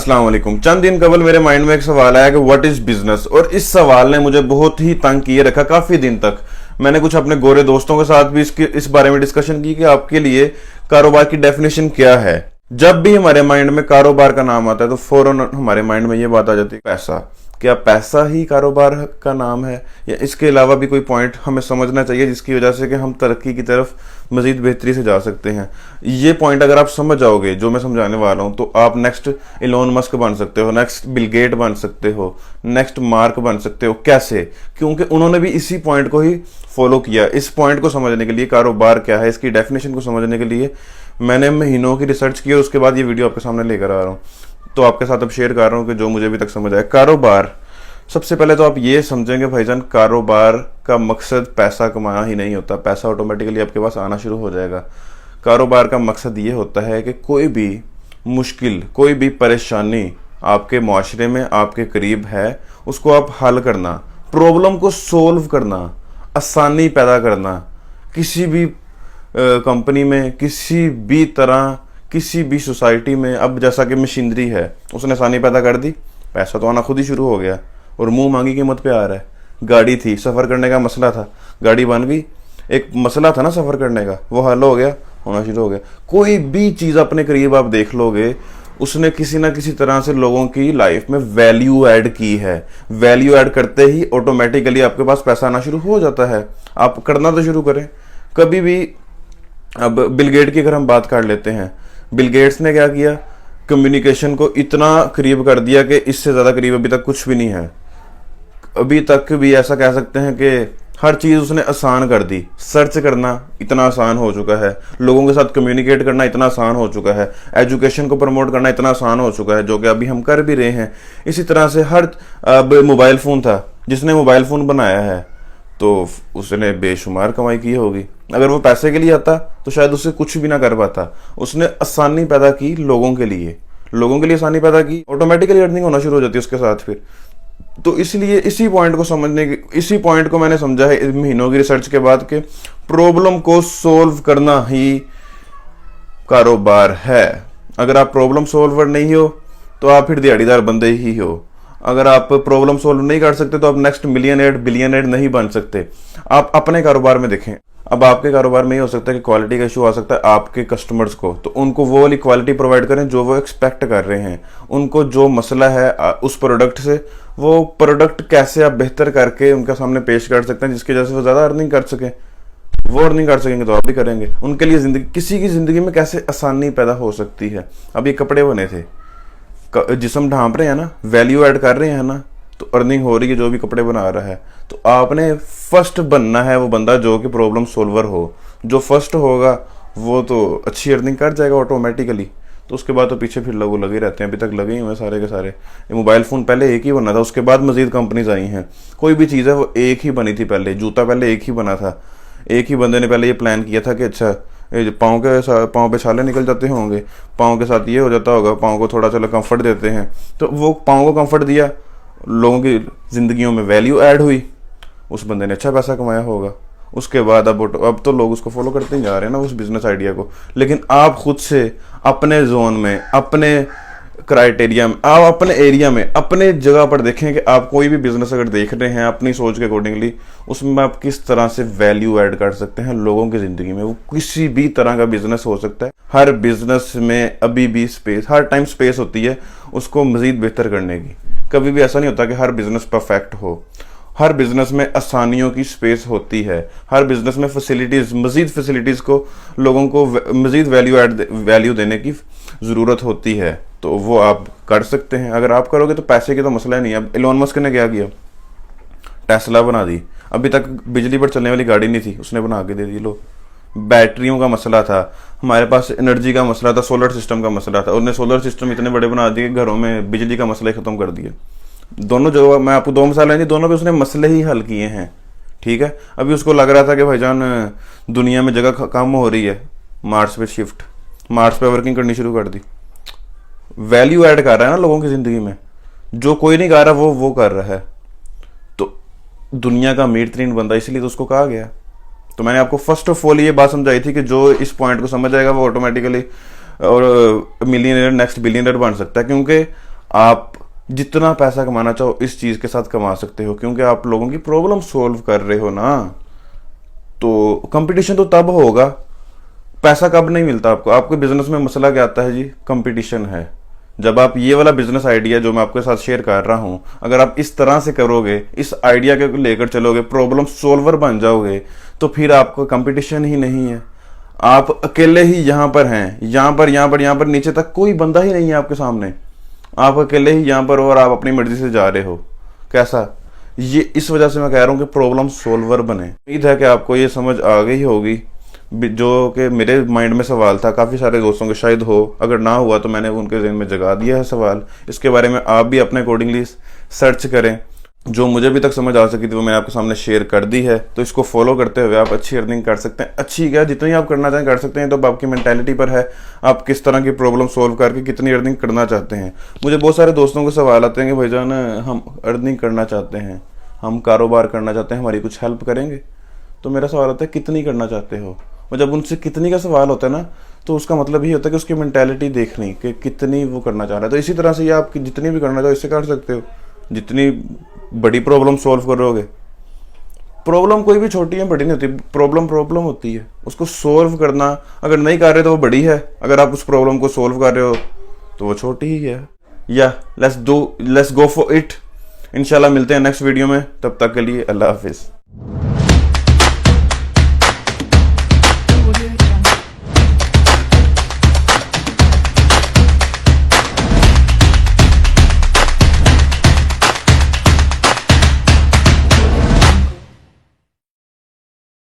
अस्सलाम वालेकुम। चंद दिन कबल मेरे माइंड में एक सवाल आया कि व्हाट इज बिजनेस, और इस सवाल ने मुझे बहुत ही तंग किए रखा काफी दिन तक। मैंने कुछ अपने गोरे दोस्तों के साथ भी इस बारे में डिस्कशन की कि आपके लिए कारोबार की डेफिनेशन क्या है। जब भी हमारे माइंड में कारोबार का नाम आता है तो फौरन हमारे माइंड में ये बात आ जाती है पैसा। क्या पैसा ही कारोबार का नाम है, या इसके अलावा भी कोई पॉइंट हमें समझना चाहिए जिसकी वजह से कि हम तरक्की की तरफ मजीद बेहतरी से जा सकते हैं। ये पॉइंट अगर आप समझ जाओगे जो मैं समझाने वाला हूं, तो आप नेक्स्ट इलोन मस्क बन सकते हो, नेक्स्ट बिल गेट बन सकते हो, नेक्स्ट मार्क बन सकते हो। कैसे? क्योंकि उन्होंने भी इसी पॉइंट को ही फॉलो किया। इस पॉइंट को समझने के लिए, कारोबार क्या है इसकी डेफिनेशन को समझने के लिए मैंने महीनों की रिसर्च की और उसके बाद ये वीडियो आपके सामने लेकर आ रहा हूँ। तो आपके साथ अब शेयर कर रहा हूँ कि जो मुझे अभी तक समझ आया। कारोबार, सबसे पहले तो आप ये समझेंगे भाईजान, कारोबार का मकसद पैसा कमाना ही नहीं होता। पैसा ऑटोमेटिकली आपके पास आना शुरू हो जाएगा। कारोबार का मकसद ये होता है कि कोई भी मुश्किल, कोई भी परेशानी आपके माशरे में आपके करीब है, उसको आप हल करना, प्रॉब्लम को सोल्व करना, आसानी पैदा करना। किसी भी कंपनी में, किसी भी तरह, किसी भी सोसाइटी में, अब जैसा कि मशीनरी है, उसने आसानी पैदा कर दी, पैसा तो आना खुद ही शुरू हो गया और मुंह मांगी कीमत पे आ रहा है। गाड़ी थी, सफ़र करने का मसला था, गाड़ी बन गई। एक मसला था ना सफ़र करने का, वो हल हो गया, होना शुरू हो गया। कोई भी चीज़ अपने करीब आप देख लोगे, उसने किसी ना किसी तरह से लोगों की लाइफ में वैल्यू ऐड की है। वैल्यू ऐड करते ही ऑटोमेटिकली आपके पास पैसा आना शुरू हो जाता है। आप करना तो शुरू करें कभी भी। अब बिल गेट की अगर हम बात कर लेते हैं, बिल गेट्स ने क्या किया, कम्युनिकेशन को इतना करीब कर दिया कि इससे ज़्यादा करीब अभी तक कुछ भी नहीं है। अभी तक भी ऐसा कह सकते हैं कि हर चीज़ उसने आसान कर दी। सर्च करना इतना आसान हो चुका है, लोगों के साथ कम्युनिकेट करना इतना आसान हो चुका है, एजुकेशन को प्रमोट करना इतना आसान हो चुका है, जो कि अभी हम कर भी रहे हैं। इसी तरह से हर, अब मोबाइल फ़ोन था, जिसने मोबाइल फ़ोन बनाया है तो उसने बेशुमार कमाई की होगी। अगर वो पैसे के लिए आता तो शायद उससे कुछ भी ना कर पाता। उसने आसानी पैदा की लोगों के लिए, लोगों के लिए आसानी पैदा की, ऑटोमेटिकली अर्निंग होना शुरू हो जाती है उसके साथ फिर। तो इसलिए इसी पॉइंट को समझने की, इसी पॉइंट को मैंने समझा है महीनों की रिसर्च के बाद कि प्रॉब्लम को सोल्व करना ही कारोबार है। अगर आप प्रॉब्लम सोल्वर नहीं हो तो आप फिर दिहाड़ीदार बंदे ही हो। अगर आप प्रॉब्लम सोल्व नहीं कर सकते तो आप नेक्स्ट मिलियनेयर, बिलियनेयर नहीं बन सकते। आप अपने कारोबार में देखें, अब आपके कारोबार में ये हो सकता है कि क्वालिटी का इशू आ सकता है आपके कस्टमर्स को, तो उनको वो वाली क्वालिटी प्रोवाइड करें जो वो एक्सपेक्ट कर रहे हैं। उनको जो मसला है उस प्रोडक्ट से, वो प्रोडक्ट कैसे आप बेहतर करके उनके सामने पेश कर सकते हैं जिसकी वजह से वो ज़्यादा अर्निंग कर सकें। वो अर्निंग कर सकेंगे तो आप भी करेंगे। उनके लिए ज़िंदगी, किसी की ज़िंदगी में कैसे आसानी पैदा हो सकती है। अब ये कपड़े बने थे, जिस्म ढांप रहे हैं ना, वैल्यू ऐड कर रहे हैं ना, तो अर्निंग हो रही है जो भी कपड़े बना रहा है। तो आपने फर्स्ट बनना है वो बंदा जो कि प्रॉब्लम सोल्वर हो। जो फर्स्ट होगा वो तो अच्छी अर्निंग कर जाएगा ऑटोमेटिकली। तो उसके बाद तो पीछे फिर लोग लगे रहते हैं, अभी तक लगे ही हुए सारे के सारे। ये मोबाइल फ़ोन पहले एक ही बना था, उसके बाद मजीद कंपनीज आई हैं। कोई भी चीज़ है वो एक ही बनी थी पहले। जूता पहले एक ही बना था, एक ही बंदे ने पहले ये प्लान किया था कि अच्छा पाँव पे छाले निकल जाते होंगे, पाँव के साथ ये हो जाता होगा, पाँव को थोड़ा चलो कंफर्ट देते हैं। तो वो पाँव को कंफर्ट दिया, लोगों की ज़िंदगियों में वैल्यू ऐड हुई, उस बंदे ने अच्छा पैसा कमाया होगा। उसके बाद अब तो लोग उसको फॉलो करते ही जा रहे हैं ना, उस बिजनेस आइडिया को। लेकिन आप खुद से अपने जोन में, अपने क्राइटेरिया में, आप अपने एरिया में, अपने जगह पर देखें कि आप कोई भी बिजनेस अगर देख रहे हैं अपनी सोच के अकॉर्डिंगली, उसमें आप किस तरह से वैल्यू ऐड कर सकते हैं लोगों की ज़िंदगी में। वो किसी भी तरह का बिजनेस हो सकता है। हर बिजनेस में अभी भी स्पेस, हर टाइम स्पेस होती है उसको मज़ीद बेहतर करने की। कभी भी ऐसा नहीं होता कि हर बिजनेस परफेक्ट हो। हर बिजनेस में आसानियों की स्पेस होती है। हर बिजनेस में फैसिलिटीज़, मज़ीद फैसिलिटीज़ को, लोगों को मज़ीद वैल्यू देने की ज़रूरत होती है। तो वो आप कर सकते हैं। अगर आप करोगे तो पैसे की तो मसला ही नहीं है। अब एलोन मस्क ने क्या किया, टेस्ला बना दी। अभी तक बिजली पर चलने वाली गाड़ी नहीं थी, उसने बना के दे दी। लो, बैटरियों का मसला था, हमारे पास एनर्जी का मसला था, सोलर सिस्टम का मसला था, उन्होंने सोलर सिस्टम इतने बड़े बना दिए घरों में बिजली का मसला ही ख़त्म कर दिया। दोनों जो मैं आपको दो मिसाल लेंगे, दोनों पे उसने मसले ही हल किए हैं। ठीक है, अभी उसको लग रहा था कि भाईजान दुनिया में जगह कम हो रही है, मार्स पे शिफ्ट, मार्स पे वर्किंग करनी शुरू कर दी। वैल्यू ऐड कर रहा है ना लोगों की ज़िंदगी में, जो कोई नहीं कर रहा वो कर रहा है। तो दुनिया का अमीर तरीन बंदा, इसलिए तो उसको कहा गया। तो मैंने आपको फर्स्ट ऑफ ऑल ये बात समझाई थी कि जो इस पॉइंट को समझ जाएगा वो ऑटोमेटिकली और मिलियनर, नेक्स्ट बिलियनर बन सकता है। क्योंकि आप जितना पैसा कमाना चाहो इस चीज के साथ कमा सकते हो, क्योंकि आप लोगों की प्रॉब्लम सॉल्व कर रहे हो ना। तो कंपटीशन तो तब होगा, पैसा कब नहीं मिलता आपको। आपके बिजनेस में मसला क्या आता है जी? कंपटीशन है। जब आप ये वाला बिजनेस आइडिया जो मैं आपके साथ शेयर कर रहा हूं, अगर आप इस तरह से करोगे, इस आइडिया के लेकर चलोगे, प्रॉब्लम सॉल्वर बन जाओगे, तो फिर आपको कंपटीशन ही नहीं है। आप अकेले ही यहां पर हैं, यहां पर नीचे तक कोई बंदा ही नहीं है आपके सामने। आप अकेले ही यहां पर हो और आप अपनी मर्जी से जा रहे हो। कैसा? ये इस वजह से मैं कह रहा हूं कि प्रॉब्लम सॉल्वर बने। उम्मीद है कि आपको ये समझ आ गई होगी, जो कि मेरे माइंड में सवाल था, काफ़ी सारे दोस्तों के शायद हो, अगर ना हुआ तो मैंने उनके ज़हन में जगा दिया है सवाल। इसके बारे में आप भी अपने अकॉर्डिंगली सर्च करें। जो मुझे अभी तक समझ आ सकी थी वो मैंने आपके सामने शेयर कर दी है। तो इसको फॉलो करते हुए आप अच्छी अर्निंग कर सकते हैं। अच्छी क्या, जितनी आप करना चाहें कर सकते हैं। तो अब आपकी मेंटालिटी पर है, आप किस तरह की प्रॉब्लम सॉल्व करके कितनी अर्निंग करना चाहते हैं। मुझे बहुत सारे दोस्तों के सवाल आते हैं कि भाईजान हम अर्निंग करना चाहते हैं, हम कारोबार करना चाहते हैं, हमारी कुछ हेल्प करेंगे। तो मेरा सवाल होता है कितनी करना चाहते हो। और जब उनसे कितनी का सवाल होता है ना, तो उसका मतलब ये होता है कि उसकी मेंटालिटी देखनी कि कितनी वो करना चाह रहा है। तो इसी तरह से ये आप जितनी भी करना चाहो इससे कर सकते हो। जितनी बड़ी प्रॉब्लम सॉल्व करोगे, प्रॉब्लम कोई भी छोटी है बड़ी नहीं होती, प्रॉब्लम होती है। उसको सॉल्व करना अगर नहीं कर रहे तो वो बड़ी है, अगर आप उस प्रॉब्लम को सॉल्व कर रहे हो तो वो छोटी ही है। या लेट्स गो फॉर इट। इंशाल्लाह मिलते हैं नेक्स्ट वीडियो में, तब तक के लिए अल्लाह हाफिज़।